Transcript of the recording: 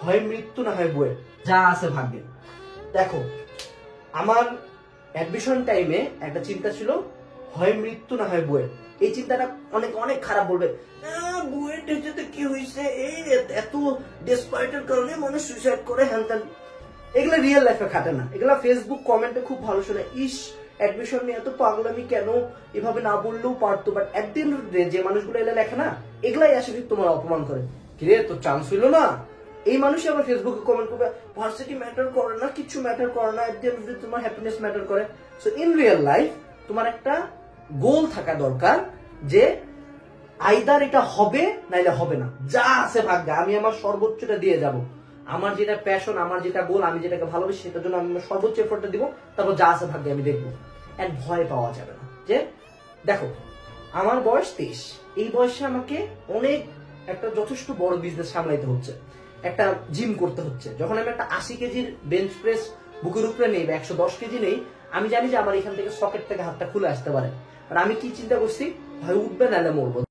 হয় মৃত্যু না হয় বইয়ের, যা আছে ভাগ্যে। দেখো আমার অ্যাডমিশন টাইমে একটা চিন্তা ছিল হয় মৃত্যু না হয় বইয়ের। এই চিন্তাটা অনেক অনেক খারাপ বলবে, বইয়ের যেতে কি হয়েছে, এই এত ডেসপাইটের কারণে মানুষ সুইসাইড করে, হ্যান ত্যান। এগুলা রিয়েল লাইফে খাটে না, এগুলা ফেসবুক কমেন্টে খুব ভালো শোনে, ইস অ্যাডমিশন নিয়ে এত পাগলামি কেন, এভাবে না বললেও পারতো। But at the end of the day যে মানুষগুলো এগুলা লেখে না, এগুলাই আসে ঠিক তোমার অপমান করে, কিরে তোর চান্স হইল না। এই মানুষই আবার ফেসবুকে কমেন্ট করবে ভার্সিটি ম্যাটার করে না, কিছু ম্যাটার করে না, at the end of the day তোমার হ্যাপিনেস ম্যাটার করে। সো ইন রিয়েল লাইফ তোমার একটা গোল থাকা দরকার যে আইদার এটা হবে নাইলে হবে না, যা আছে ভাগ্যে আমি আমার সর্বোচ্চটা দিয়ে যাব। আমার যেটা প্যাশন, আমার যেটা গোল, আমি যেটাকে ভালোবাসি সেটার জন্য আমি সর্বোচ্চ এফোর্টটা দিব, তারপর যা আছে ভাগ্যে আমি দেখবো। এন্ড ভয় পাওয়া যাবে না। যে দেখো আমার বয়স 23, এই বয়সে আমাকে অনেক একটা যথেষ্ট বড় বিজনেস সামলাইতে হচ্ছে, একটা জিম করতে হচ্ছে। যখন আমি একটা 80 কেজির বেঞ্চ প্রেস বুকের উপরে নেই বা 110 কেজি নেই, আমি জানি যে আমার এখান থেকে সকেট থেকে হাতটা খুলে আসতে পারে। আর আমি কি চিন্তা করছি, ভাই উঠবে নাহলে মরবো।